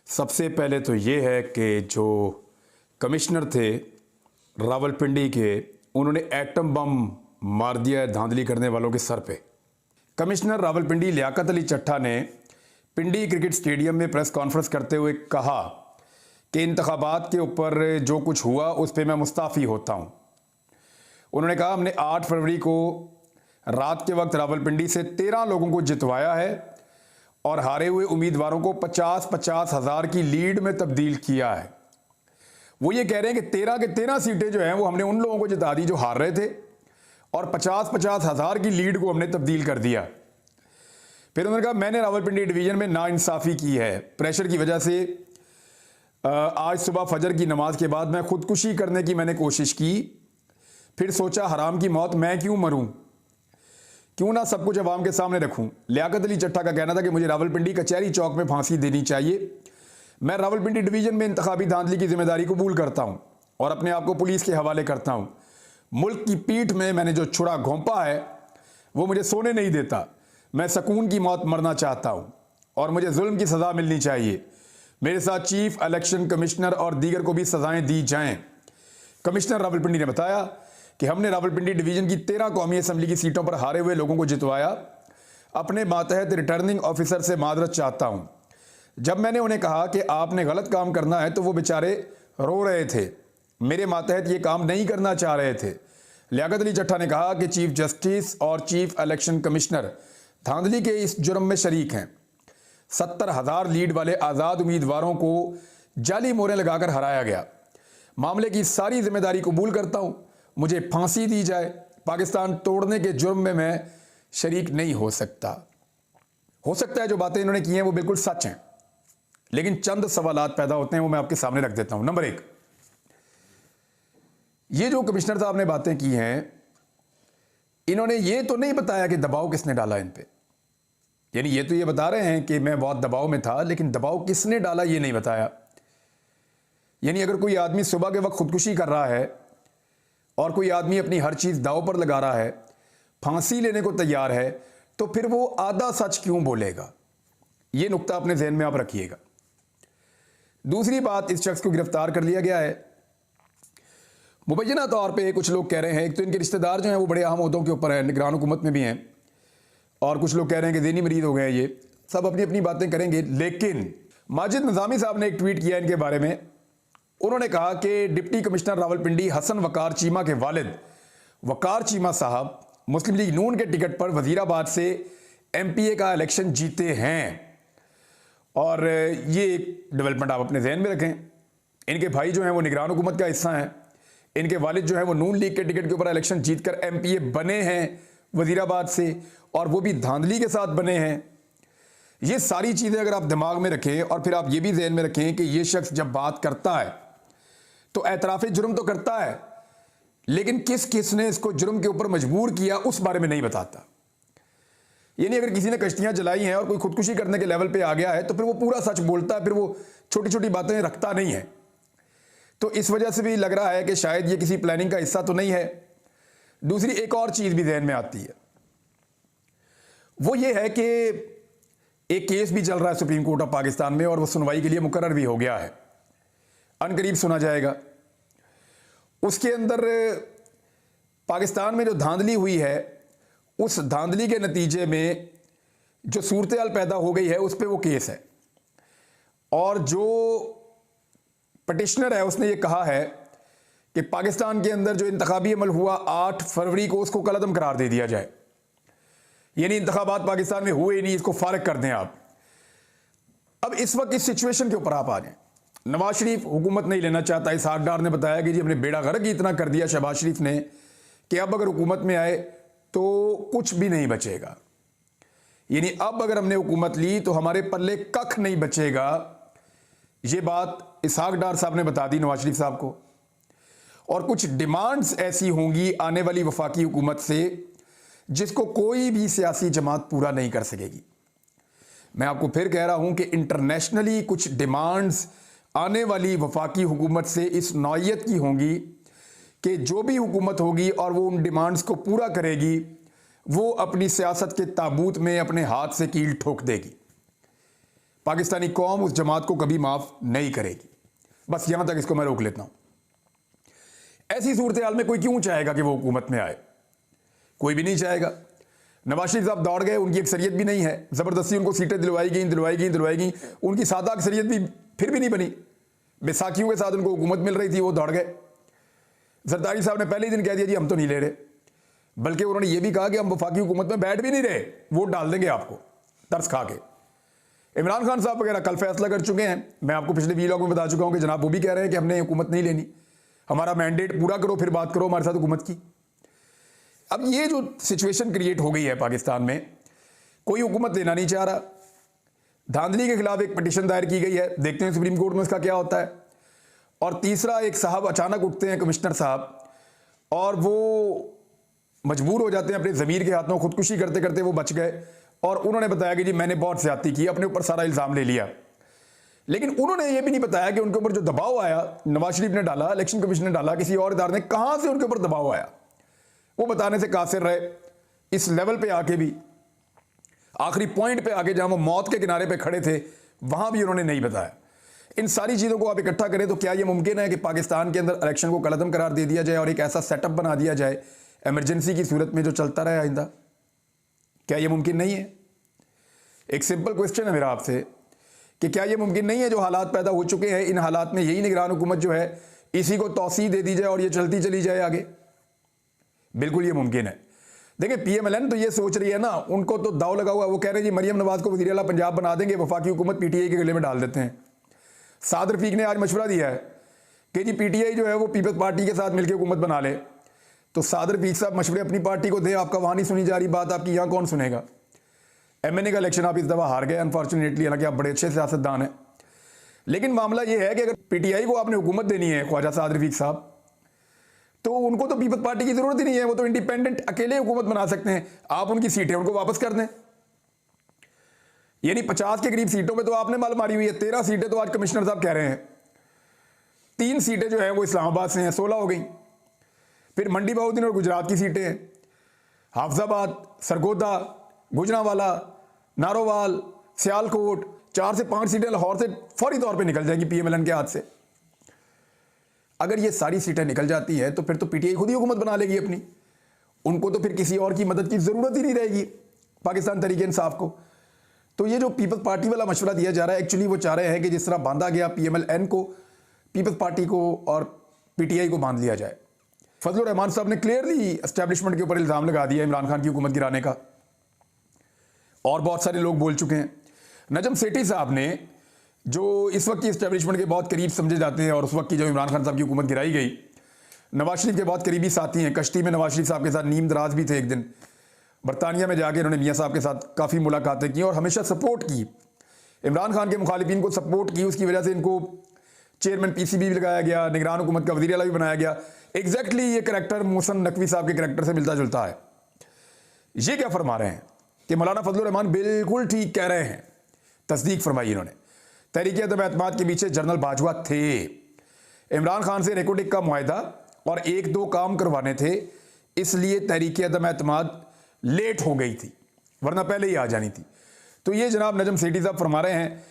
सबसे पहले तो ये है कि जो कमिश्नर थे रावलपिंडी के, उन्होंने एटम बम मार दिया है धांधली करने वालों के सर पे। कमिश्नर रावलपिंडी लियाकत अली चट्टा ने पिंडी क्रिकेट स्टेडियम में प्रेस कॉन्फ्रेंस करते हुए कहा कि इंतखाबात के ऊपर जो कुछ हुआ उस पर मैं मुस्ताफ़ी होता हूँ। उन्होंने कहा हमने 8 फरवरी को रात के वक्त रावलपिंडी से 13 लोगों को जितवाया है और हारे हुए उम्मीदवारों को 50-50 हज़ार की लीड में तब्दील किया है। वो ये कह रहे हैं कि 13 के 13 सीटें जो हैं वो हमने उन लोगों को जिता दी जो हार रहे थे और 50-50 हज़ार की लीड को हमने तब्दील कर दिया। फिर उन्होंने कहा मैंने रावलपिंडी डिवीज़न में नाइंसाफ़ी की है। प्रेशर की वजह से आज सुबह फजर की नमाज के बाद मैं खुदकुशी करने की मैंने कोशिश की। फिर सोचा हराम की मौत मैं क्यों मरूं, क्यों ना सब कुछ अवाम के सामने रखूं। लियाकत अली चट्टा का कहना था कि मुझे रावलपिंडी कचहरी चौक में फांसी देनी चाहिए। मैं रावलपिंडी डिवीज़न में इंतखाबी धांधली की जिम्मेदारी कबूल करता हूं और अपने आप को पुलिस के हवाले करता हूं। मुल्क की पीठ में मैंने जो छुरा घोंपा है वो मुझे सोने नहीं देता। मैं सुकून की मौत मरना चाहता हूं और मुझे जुल्म की सज़ा मिलनी चाहिए। मेरे साथ चीफ इलेक्शन कमिश्नर और दीगर को भी सजाएं दी जाएं। कमिश्नर रावलपिंडी ने बताया कि हमने रावलपिंडी डिवीज़न की 13 कौमी असम्बली की सीटों पर हारे हुए लोगों को जितवाया। अपने मातहत रिटर्निंग ऑफिसर से मादरत चाहता हूं। जब मैंने उन्हें कहा कि आपने गलत काम करना है तो वो बेचारे रो रहे थे। मेरे मातहत ये काम नहीं करना चाह रहे थे। लियाकत अली चट्टा ने कहा कि चीफ जस्टिस और चीफ इलेक्शन कमिश्नर धांधली के इस जुर्म में शरीक हैं। 70,000 लीड वाले आज़ाद उम्मीदवारों को जाली मोहरें लगाकर हराया गया। मामले की सारी जिम्मेदारी कबूल करता हूं। मुझे फांसी दी जाए। पाकिस्तान तोड़ने के जुर्म में मैं शरीक नहीं हो सकता। हो सकता है जो बातें इन्होंने की हैं वो बिल्कुल सच हैं, लेकिन चंद सवालात पैदा होते हैं, वो मैं आपके सामने रख देता हूं। नंबर 1, ये जो कमिश्नर साहब ने बातें की हैं, इन्होंने ये तो नहीं बताया कि दबाव किसने डाला इन पे। यानी ये तो ये बता रहे हैं कि मैं बहुत दबाव में था, लेकिन दबाव किसने डाला ये नहीं बताया। यानी अगर कोई आदमी सुबह के वक्त खुदकुशी कर रहा है और कोई आदमी अपनी हर चीज दांव पर लगा रहा है, फांसी लेने को तैयार है, तो फिर वो आधा सच क्यों बोलेगा? ये नुक्ता अपने जहन में आप रखिएगा। दूसरी बात, इस शख्स को गिरफ्तार कर लिया गया है। मुबैना तौर पे कुछ लोग कह रहे हैं, एक तो इनके रिश्तेदार जो हैं वो बड़े अहम ओहदों के ऊपर हैं, निगरान हुकूमत में भी हैं, और कुछ लोग कह रहे हैं कि ज़हनी मरीज हो गए हैं। ये सब अपनी अपनी बातें करेंगे, लेकिन माजिद निज़ामी साहब ने एक ट्वीट किया इनके बारे में। उन्होंने कहा कि डिप्टी कमिश्नर रावलपिंडी हसन वकार चीमा के वालिद वकार चीमा साहब मुस्लिम लीग नून के टिकट पर वजीराबाद से MPA का इलेक्शन जीते हैं। और ये एक डेवलपमेंट आप अपने जहन में रखें। इनके भाई जो हैं वो निगरान हुकूमत का हिस्सा हैं। इनके वालिद जो हैं वो नून लीग के टिकट के ऊपर इलेक्शन जीतकर MPA बने हैं वजीराबाद से, और वो भी धांधली के साथ बने हैं। ये सारी चीज़ें अगर आप दिमाग में रखें और फिर आप ये भी जहन में रखें कि ये शख्स जब बात करता है तो एतराफ़ जुर्म तो करता है, लेकिन किस किस ने इसको जुर्म के ऊपर मजबूर किया उस बारे में नहीं बताता। यानी अगर किसी ने कश्तियां जलाई हैं और कोई खुदकुशी करने के लेवल पे आ गया है तो फिर वो पूरा सच बोलता है, फिर वो छोटी छोटी बातें रखता नहीं है। तो इस वजह से भी लग रहा है कि शायद ये किसी प्लानिंग का हिस्सा तो नहीं है। दूसरी एक और चीज़ भी जहन में आती है, वो ये है कि एक केस भी चल रहा है सुप्रीम कोर्ट ऑफ पाकिस्तान में और वो सुनवाई के लिए मुकर्रर भी हो गया है, अनकरीब सुना जाएगा। उसके अंदर पाकिस्तान में जो धांधली हुई है, उस धांधली के नतीजे में जो सूरत-ए-हाल पैदा हो गई है उस पर वो केस है। और जो पटिशनर है उसने ये कहा है कि पाकिस्तान के अंदर जो इंतखाबी अमल हुआ 8 फरवरी को, उसको कलअदम करार दे दिया जाए। यानी इंतखाबात पाकिस्तान में हुए नहीं, इसको फारिग कर दें आप। अब इस वक्त इस सिचुएशन के ऊपर आप आ जाएं। नवाज शरीफ हुकूमत नहीं लेना चाहता। इसहाक डार ने बताया कि जी हमने बेड़ा गर्क ही इतना कर दिया शहबाज शरीफ ने कि अब अगर हुकूमत में आए तो कुछ भी नहीं बचेगा। यानी अब अगर हमने हुकूमत ली तो हमारे पल्ले कख नहीं बचेगा। ये बात इसहाक डार साहब ने बता दी नवाज शरीफ साहब को। और कुछ डिमांड्स ऐसी होंगी आने वाली वफाकी हुकूमत से जिसको कोई भी सियासी जमात पूरा नहीं कर सकेगी। मैं आपको फिर कह रहा हूं कि इंटरनेशनली कुछ डिमांड्स आने वाली वफाकी हुकूमत से इस नौइयत की होंगी कि जो भी हुकूमत होगी और वो उन डिमांड्स को पूरा करेगी, वो अपनी सियासत के ताबूत में अपने हाथ से कील ठोक देगी। पाकिस्तानी कौम उस जमात को कभी माफ़ नहीं करेगी। बस यहाँ तक इसको मैं रोक लेता हूँ। ऐसी सूरत हाल में कोई क्यों चाहेगा कि वो हुकूमत में आए? कोई भी नहीं चाहेगा। नवाज शरीफ साहब दौड़ गए, उनकी अक्सरियत भी नहीं है, ज़बरदस्ती उनको सीटें दिलवाई गई, उनकी सादा अक्सरियत भी फिर भी नहीं बनी। बैसाखियों के साथ उनको हुकूमत मिल रही थी, वो दौड़ गए। जरदारी साहब ने पहले ही दिन कह दिया जी हम तो नहीं ले रहे, बल्कि उन्होंने ये भी कहा कि हम वफाकी हुकूमत में बैठ भी नहीं रहे, वोट डाल देंगे आपको तरस खा के। इमरान खान साहब वगैरह कल फैसला कर चुके हैं। मैं आपको पिछले वीलॉग में बता चुका हूं कि जनाब वो भी कह रहे हैं कि हमने हुकूमत नहीं लेनी, हमारा मैंडेट पूरा करो फिर बात करो हमारे साथ हुकूमत की। अब ये जो सिचुएशन क्रिएट हो गई है पाकिस्तान में, कोई हुकूमत लेना नहीं चाह रहा। धांधली के खिलाफ एक पिटीशन दायर की गई है, देखते हैं सुप्रीम कोर्ट में इसका क्या होता है। और तीसरा, एक साहब अचानक उठते हैं, कमिश्नर साहब, और वो मजबूर हो जाते हैं अपने ज़मीर के हाथों, खुदकुशी करते करते वो बच गए और उन्होंने बताया कि जी मैंने बहुत ज़्यादती की, अपने ऊपर सारा इल्ज़ाम ले लिया। लेकिन उन्होंने ये भी नहीं बताया कि उनके ऊपर जो दबाव आया, नवाज शरीफ ने डाला, इलेक्शन कमीशन ने डाला, किसी और इदारे ने, कहाँ से उनके ऊपर दबाव आया, वो बताने से कासिर रहे। इस लेवल पे आके भी, आखिरी पॉइंट पे आके जहां वो मौत के किनारे पे खड़े थे, वहां भी उन्होंने नहीं बताया। इन सारी चीज़ों को आप इकट्ठा करें तो क्या ये मुमकिन है कि पाकिस्तान के अंदर इलेक्शन को कलअदम करार दे दिया जाए और एक ऐसा सेटअप बना दिया जाए इमरजेंसी की सूरत में जो चलता रहे आइंदा? क्या ये मुमकिन नहीं है? एक सिंपल क्वेश्चन है मेरा आपसे कि क्या ये मुमकिन नहीं है जो हालात पैदा हो चुके हैं, इन हालात में यही निगरान हुकूमत जो है इसी को तौसीह दे दी जाए और ये चलती चली जाए आगे? बिल्कुल ये मुमकिन है। देखिए PMLN तो ये सोच रही है ना, उनको तो दाव लगा हुआ, वो कह रहे हैं जी मरियम नवाज को वज़ीर आला पंजाब बना देंगे, वफाकी हुकूमत PTI के गले में डाल देते हैं। साद रफीक ने आज मशवरा दिया है कि जी PTI जो है वो पीपल्स पार्टी के साथ मिलकर हुकूमत बना ले। तो साद रफीक साहब मशवरे अपनी पार्टी को दें, आपका वहाँ नहीं सुनी जा रही बात, आपकी यहाँ कौन सुनेगा? MNA का इलेक्शन आप इस दफ़ा हार गए अनफॉर्चुनेटली, हालांकि आप बड़े अच्छे सियासतदान हैं। लेकिन मामला ये है कि अगर PTI को आपने हुकूमत देनी है, ख्वाजा साद रफीक साहब, तो उनको तो पीपल्स पार्टी की जरूरत ही नहीं है, वो तो इंडिपेंडेंट अकेले हुकूमत बना सकते हैं। आप उनकी सीटें उनको वापस कर दें, यानी 50 के करीब सीटों पे तो आपने माल मारी हुई है। 13 सीटें तो आज कमिश्नर साहब कह रहे हैं, 3 सीटें जो है वो इस्लामाबाद से हैं, 16 हो गई। फिर मंडी बहाउद्दीन और गुजरात की सीटें हैं, हाफजाबाद, सरगोदा, गुजरांवाला, नारोवाल, सियालकोट, 4 से 5 सीटें लाहौर से फौरी तौर पर निकल जाएंगी PMLN के हाथ से। अगर ये सारी सीटें निकल जाती है तो फिर तो PTI खुद ही हुकूमत बना लेगी अपनी, उनको तो फिर किसी और की मदद की ज़रूरत ही नहीं रहेगी पाकिस्तान तहरीक इंसाफ को। तो ये जो पीपल्स पार्टी वाला मशवरा दिया जा रहा है, एक्चुअली वो चाह रहे हैं कि जिस तरह बांधा गया PMLN को, पीपल्स पार्टी को और PTI को बांध लिया जाए। फजलुर रहमान साहब ने क्लियरली एस्टैब्लिशमेंट के ऊपर इल्ज़ाम लगा दिया इमरान खान की हुकूमत गिराने का, और बहुत सारे लोग बोल चुके हैं। नजम सेठी साहब ने, जो इस वक्त की इस्टेब्लिशमेंट के बहुत करीब समझे जाते हैं और उस वक्त की जो इमरान खान साहब की हुकूमत गिराई गई, नवाज शरीफ के बहुत करीबी साथी हैं, कश्ती में नवाज शरीफ साहब के साथ नीम दराज भी थे। एक दिन बरतानिया में जाके उन्होंने मियाँ साहब के साथ काफ़ी मुलाकातें की और हमेशा सपोर्ट की, इमरान खान के मुखालिफिन को सपोर्ट की। उसकी वजह से इनको चेयरमैन PCB भी लगाया गया, निगरान हुकूमत का वज़ीर आला भी बनाया गया। एग्जैक्टली ये करैक्टर मोहसन नकवी साहब के करैक्टर से मिलता जुलता है। ये क्या फरमा रहे हैं कि मौलाना फजलुर रहमान बिल्कुल ठीक कह रहे हैं, तस्दीक फरमाई इन्होंने। तहरीक अदम एतमाद के पीछे जनरल बाजवा थे, इमरान खान से रेकोटिक का मुआहदा और 1-2 काम करवाने थे, इसलिए तहरीक अदम एतमाद लेट हो गई थी, वरना पहले ही आ जानी थी। तो ये जनाब नजम सेठी साहब फरमा रहे हैं